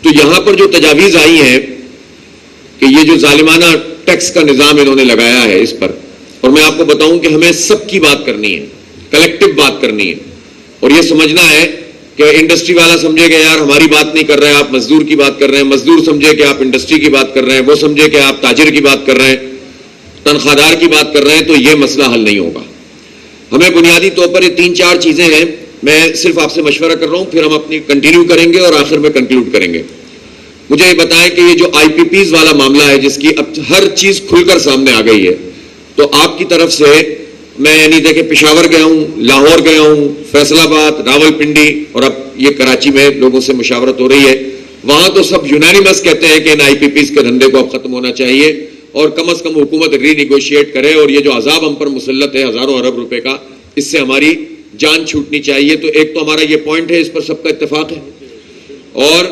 تو یہاں پر جو تجاویز آئی ہیں کہ یہ جو ظالمانہ ٹیکس کا نظام انہوں نے لگایا ہے اس پر، اور میں آپ کو بتاؤں کہ ہمیں سب کی بات کرنی ہے، کلیکٹو بات کرنی ہے، اور یہ سمجھنا ہے کہ انڈسٹری والا سمجھے کہ یار ہماری بات نہیں کر رہے ہیں، آپ مزدور کی بات کر رہے ہیں، مزدور سمجھے کہ آپ انڈسٹری کی بات کر رہے ہیں، وہ سمجھے کہ آپ تاجر کی بات کر رہے ہیں، تنخواہ دار کی بات کر رہے ہیں، تو یہ مسئلہ حل نہیں ہوگا. ہمیں بنیادی طور پر یہ 3-4 چیزیں ہیں، میں صرف آپ سے مشورہ کر رہا ہوں، پھر ہم اپنی کنٹینیو کریں گے اور آخر میں کنکلوڈ کریں گے. مجھے یہ بتائیں کہ یہ جو آئی پی پیز والا معاملہ ہے جس کی اب ہر چیز کھل کر سامنے آ گئی ہے، تو آپ کی طرف سے میں یعنی دیکھیں پشاور گیا ہوں، لاہور گیا ہوں، فیصل آباد، راول پنڈی، اور اب یہ کراچی میں لوگوں سے مشاورت ہو رہی ہے، وہاں تو سب یونانیمس کہتے ہیں کہ ان آئی پی پیز کے دھندے کو اب ختم ہونا چاہیے اور کم از کم حکومت ری نیگوشیٹ کرے، اور یہ جو عذاب ہم پر مسلط ہے ہزاروں ارب روپے کا، اس سے ہماری جان چھوٹنی چاہیے. تو ایک تو ہمارا یہ پوائنٹ ہے، اس پر سب کا اتفاق ہے، اور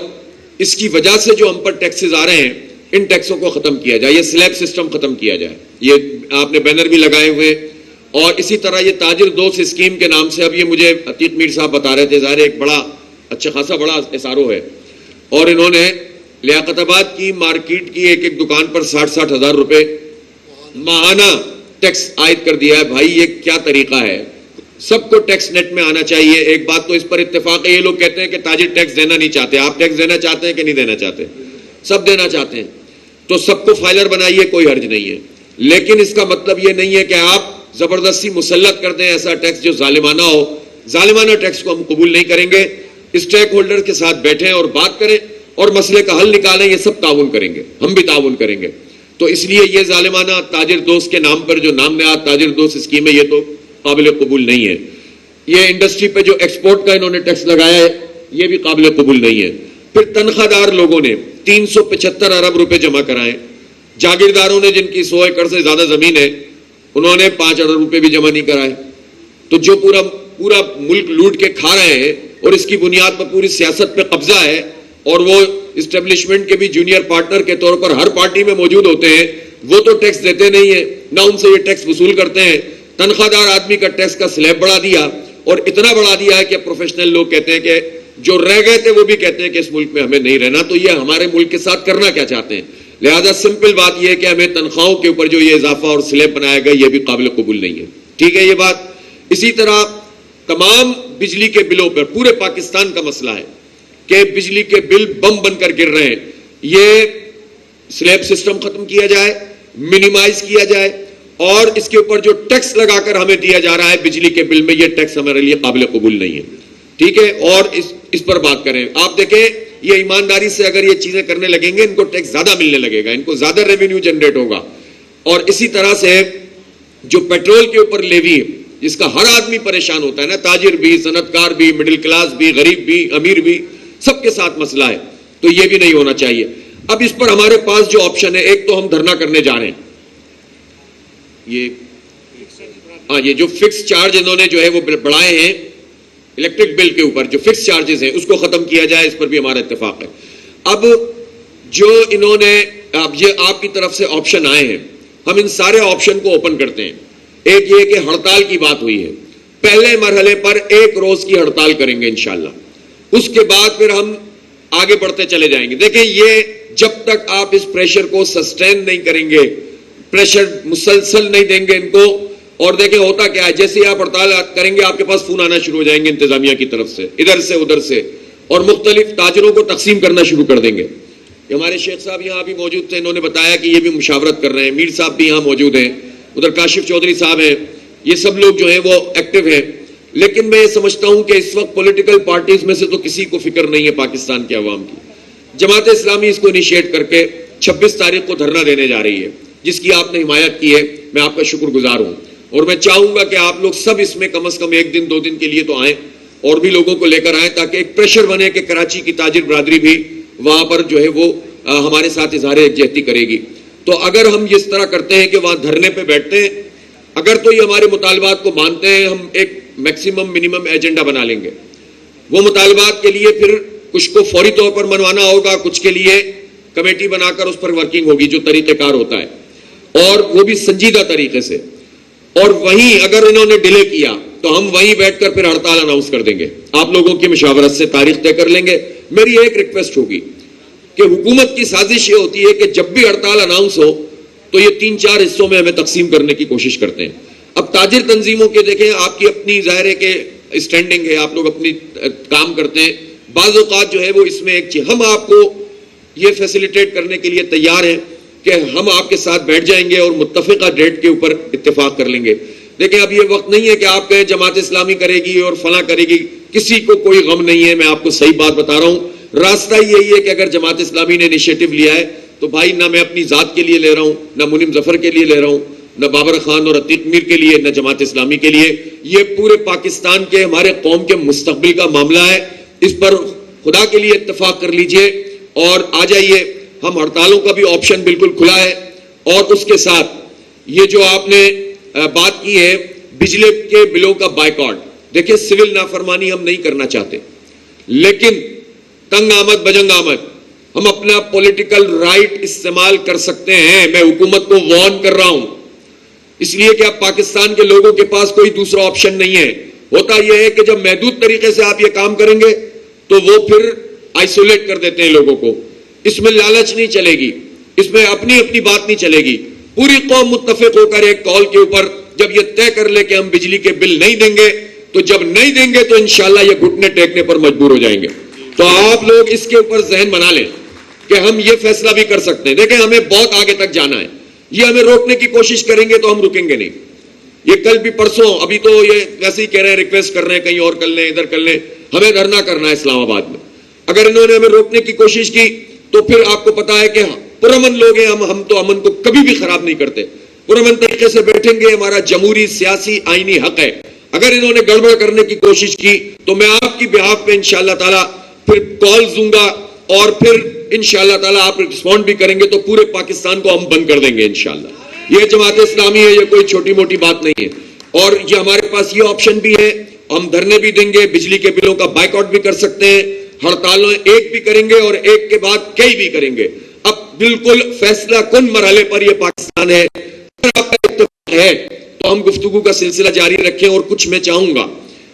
اس کی وجہ سے جو ہم پر ٹیکسز آ رہے ہیں ان ٹیکسوں کو ختم کیا جائے، یہ سلیب سسٹم ختم کیا جائے. یہ آپ نے بینر بھی لگائے ہوئے، اور اسی طرح یہ تاجر دوست اسکیم کے نام سے اب یہ مجھے عتیق میر صاحب بتا رہے تھے، ظاہر ایک بڑا اچھا خاصا بڑا SRO ہے، اور انہوں نے لیاقت آباد کی مارکیٹ کی ایک دکان پر 60 ہزار روپے ماہانہ ٹیکس عائد کر دیا ہے. بھائی یہ کیا طریقہ ہے؟ سب کو ٹیکس نیٹ میں آنا چاہیے. ایک بات تو اس پر اتفاق ہے، یہ لوگ کہتے ہیں کہ تاجر ٹیکس دینا نہیں چاہتے، آپ ٹیکس دینا چاہتے ہیں کہ نہیں دینا چاہتے؟ سب دینا چاہتے ہیں، تو سب کو فائلر بنائیے، کوئی حرج نہیں ہے. لیکن اس کا مطلب یہ نہیں ہے کہ آپ زبردستی مسلط کر دیں ایسا ٹیکس جو ظالمانہ ہو. ظالمانہ ٹیکس کو ہم قبول نہیں کریں گے. اسٹیک ہولڈر کے ساتھ بیٹھیں اور بات کریں اور مسئلے کا حل نکالیں، یہ سب تعاون کریں گے، ہم بھی تعاون کریں گے. تو اس لیے یہ ظالمانہ تاجر دوست کے نام پر جو نام نہاد تاجر دوست اسکیم ہے، یہ تو قابل قبول نہیں ہے. یہ انڈسٹری پہ جو ایکسپورٹ کا انہوں نے ٹیکس لگایا ہے، یہ بھی قابل قبول نہیں ہے. پھر تنخواہ دار لوگوں نے 375 ارب روپے جمع کرائے، جاگیرداروں نے جن کی 100 ایکڑ سے زیادہ زمین ہے انہوں نے 5 ارب روپے بھی جمع نہیں کرائے. تو جو پورا ملک لوٹ کے کھا رہے ہیں اور اس کی بنیاد پر پوری سیاست پہ قبضہ ہے، اور وہ اسٹیبلشمنٹ کے بھی جونیئر پارٹنر کے طور پر ہر پارٹی میں موجود ہوتے ہیں، وہ تو ٹیکس دیتے نہیں ہیں، نہ ان سے یہ ٹیکس وصول کرتے ہیں. تنخواہ دار آدمی کا ٹیکس کا سلیب بڑھا دیا، اور اتنا بڑھا دیا ہے کہ پروفیشنل لوگ کہتے ہیں کہ جو رہ گئے تھے وہ بھی کہتے ہیں کہ اس ملک میں ہمیں نہیں رہنا. تو یہ ہمارے ملک کے ساتھ کرنا کیا چاہتے ہیں؟ لہذا سمپل بات یہ ہے کہ ہمیں تنخواہوں کے اوپر جو یہ اضافہ اور سلیب بنایا گیا، یہ بھی قابل قبول نہیں ہے. ٹھیک ہے یہ بات. اسی طرح تمام بجلی کے بلوں پر پورے پاکستان کا مسئلہ ہے کہ بجلی کے بل بم بن کر گر رہے ہیں. یہ سلیب سسٹم ختم کیا جائے، منیمائز کیا جائے، اور اس کے اوپر جو ٹیکس لگا کر ہمیں دیا جا رہا ہے بجلی کے بل میں، یہ ٹیکس ہمارے لیے قابل قبول نہیں ہے. ٹھیک ہے، اور اس پر بات کریں. آپ دیکھیں یہ ایمانداری سے اگر یہ چیزیں کرنے لگیں گے، ان کو ٹیکس زیادہ ملنے لگے گا، ان کو زیادہ ریونیو جنریٹ ہوگا. اور اسی طرح سے جو پیٹرول کے اوپر لیوی ہے جس کا ہر آدمی پریشان ہوتا ہے نا، تاجر بھی، صنعت کار بھی، مڈل کلاس بھی، غریب بھی، امیر بھی، سب کے ساتھ مسئلہ ہے. تو یہ بھی نہیں ہونا چاہیے. اب اس پر ہمارے پاس جو آپشن ہے، ایک تو ہم دھرنا کرنے جا رہے ہیں. یہ جو فکس چارج انہوں نے جو ہے وہ بڑھائے ہیں الیکٹرک بل کے اوپر، جو فکس چارجز ہیں اس کو ختم کیا جائے، اس پر بھی ہمارا اتفاق ہے. اب جو انہوں نے اب یہ آپ کی طرف سے آپشن آئے ہیں، ہم ان سارے آپشن کو اوپن کرتے ہیں. ایک یہ کہ ہڑتال کی بات ہوئی ہے، پہلے مرحلے پر 1 روز کی ہڑتال کریں گے انشاءاللہ. اس کے بعد پھر ہم آگے بڑھتے چلے جائیں گے. دیکھیں یہ جب تک آپ اس پریشر کو سسٹین نہیں کریں گے، پریشر مسلسل نہیں دیں گے ان کو، اور دیکھیں ہوتا کیا ہے، جیسے آپ ہڑتال کریں گے آپ کے پاس فون آنا شروع ہو جائیں گے انتظامیہ کی طرف سے، ادھر سے ادھر سے، اور مختلف تاجروں کو تقسیم کرنا شروع کر دیں گے. ہمارے شیخ صاحب یہاں بھی موجود تھے، انہوں نے بتایا کہ یہ بھی مشاورت کر رہے ہیں. میر صاحب بھی یہاں موجود ہیں، ادھر کاشف چودھری صاحب ہیں، یہ سب لوگ جو ہیں وہ ایکٹیو ہیں. لیکن میں یہ سمجھتا ہوں کہ اس وقت پولیٹیکل پارٹیز میں سے تو کسی کو فکر نہیں ہے پاکستان کے عوام کی. جماعت اسلامی اس کو انیشیٹ کر کے 26 تاریخ کو دھرنا دینے جا رہی ہے، جس کی آپ نے حمایت کی ہے، میں آپ کا شکر گزار ہوں. اور میں چاہوں گا کہ آپ لوگ سب اس میں کم از کم 1 دن 2 دن کے لیے تو آئیں، اور بھی لوگوں کو لے کر آئیں، تاکہ ایک پریشر بنے کہ کراچی کی تاجر برادری بھی وہاں پر جو ہے وہ ہمارے ساتھ اظہار یکجہتی کرے گی. تو اگر ہم اس طرح کرتے ہیں کہ وہاں دھرنے پہ بیٹھتے ہیں، اگر تو یہ ہمارے مطالبات کو مانتے ہیں، ہم ایک میکسیمم منیمم ایجنڈا بنا لیں گے. وہ مطالبات کے لیے پھر کچھ کو فوری طور پر منوانا ہوگا، کچھ کے لیے کمیٹی بنا کر اس پر ورکنگ ہوگی جو طریقہ کار ہوتا ہے، اور وہ بھی سنجیدہ طریقے سے. اور وہیں اگر انہوں نے ڈیلے کیا تو ہم وہیں بیٹھ کر پھر ہڑتال اناؤنس کر دیں گے. آپ لوگوں کی مشاورت سے تاریخ طے کر لیں گے. میری ایک ریکویسٹ ہوگی، کہ حکومت کی سازش یہ ہوتی ہے کہ جب بھی ہڑتال اناؤنس ہو تو یہ 3-4 حصوں میں ہمیں تقسیم کرنے کی کوشش کرتے ہیں. اب تاجر تنظیموں کے دیکھیں آپ کی اپنی ظاہر ہے کہ اسٹینڈنگ ہے, آپ لوگ اپنی کام کرتے ہیں, بعض اوقات جو ہے وہ اس میں ایک چیز ہم آپ کو یہ فیسیلیٹیٹ کرنے کے لیے تیار ہیں کہ ہم آپ کے ساتھ بیٹھ جائیں گے اور متفقہ ڈیٹ کے اوپر اتفاق کر لیں گے. دیکھیں اب یہ وقت نہیں ہے کہ آپ کہیں جماعت اسلامی کرے گی اور فلاں کرے گی, کسی کو کوئی غم نہیں ہے. میں آپ کو صحیح بات بتا رہا ہوں, راستہ یہی ہے کہ اگر جماعت اسلامی نے انیشیٹو لیا ہے تو بھائی نہ میں اپنی ذات کے لیے لے رہا ہوں, نہ منیم ظفر کے لیے لے رہا ہوں, نہ بابر خان اور عتیق میر کے لیے, نہ جماعت اسلامی کے لیے. یہ پورے پاکستان کے ہمارے قوم کے مستقبل کا معاملہ ہے. اس پر خدا کے لیے اتفاق کر لیجئے اور آ جائیے. ہم ہڑتالوں کا بھی آپشن بالکل کھلا ہے. اور اس کے ساتھ یہ جو آپ نے بات کی ہے بجلی کے بلوں کا بائیکاٹ, دیکھیں سول نافرمانی ہم نہیں کرنا چاہتے, لیکن تنگ آمد بجنگ آمد ہم اپنا پولیٹیکل رائٹ استعمال کر سکتے ہیں. میں حکومت کو وارن کر رہا ہوں اس لیے کہ اب پاکستان کے لوگوں کے پاس کوئی دوسرا آپشن نہیں ہے. ہوتا یہ ہے کہ جب محدود طریقے سے آپ یہ کام کریں گے تو وہ پھر آئسولیٹ کر دیتے ہیں لوگوں کو. اس میں لالچ نہیں چلے گی, اس میں اپنی اپنی بات نہیں چلے گی. پوری قوم متفق ہو کر ایک کال کے اوپر جب یہ طے کر لے کہ ہم بجلی کے بل نہیں دیں گے, تو جب نہیں دیں گے تو انشاءاللہ یہ گھٹنے ٹیکنے پر مجبور ہو جائیں گے. تو آپ لوگ اس کے اوپر ذہن بنا لیں کہ ہم یہ فیصلہ بھی کر سکتے ہیں. دیکھیں ہمیں بہت آگے تک جانا ہے, یہ ہمیں روکنے کی کوشش کریں گے تو ہم رکیں گے نہیں. یہ کل بھی پرسوں ابھی تو یہ ویسے ہی کہہ رہے ہیں, ریکویسٹ کر رہے ہیں کہیں اور کر لیں, ادھر کر لیں. ہمیں دھرنا کرنا ہے اسلام آباد میں. اگر انہوں نے ہمیں روکنے کی کوشش کی تو پھر آپ کو پتا ہے کہ پرامن لوگ ہیں ہم تو امن کو کبھی بھی خراب نہیں کرتے. پرامن طریقے سے بیٹھیں گے, ہمارا جمہوری سیاسی آئینی حق ہے. اگر انہوں نے گڑبڑ کرنے کی کوشش کی تو میں آپ کی بہاف پہ انشاءاللہ تعالی پھر کال دوں گا اور پھر انشاءاللہ تعالی آپ رسپونڈ بھی کریں گے تو پورے پاکستان کو ہم بند کر دیں گے انشاءاللہ. یہ جماعت اسلامی ہے, یہ کوئی چھوٹی موٹی بات نہیں ہے. اور یہ ہمارے پاس یہ آپشن بھی ہے, ہم دھرنے بھی دیں گے, بجلی کے بلوں کا بائیکاٹ بھی کر سکتے ہیں, ہڑتالوں ایک بھی کریں گے اور ایک کے بعد کئی بھی کریں گے. اب بالکل فیصلہ کن مرحلے پر یہ پاکستان ہے. اگر آپ کا اتفاق ہے تو ہم گفتگو کا سلسلہ جاری رکھیں. اور کچھ میں چاہوں گا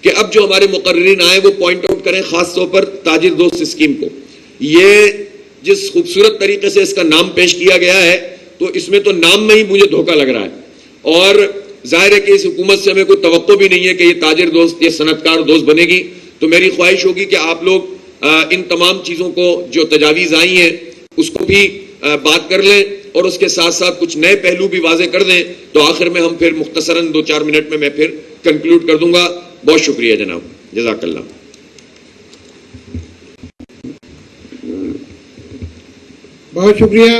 کہ اب جو ہمارے مقررین آئے وہ پوائنٹ آؤٹ کریں خاص طور پر تاجر دوست اسکیم کو. یہ جس خوبصورت طریقے سے اس کا نام پیش کیا گیا ہے تو اس میں تو نام میں ہی مجھے دھوکہ لگ رہا ہے. اور ظاہر ہے کہ اس حکومت سے ہمیں کوئی توقع بھی نہیں ہے کہ یہ تاجر دوست, یہ صنعتکار دوست بنے گی. تو میری خواہش ہوگی کہ آپ لوگ ان تمام چیزوں کو جو تجاویز آئی ہیں اس کو بھی بات کر لیں اور اس کے ساتھ ساتھ کچھ نئے پہلو بھی واضح کر دیں. تو آخر میں ہم پھر مختصراً 2-4 منٹ میں پھر کنکلوڈ کر دوں گا. بہت شکریہ جناب, جزاک اللہ. بہت شکریہ.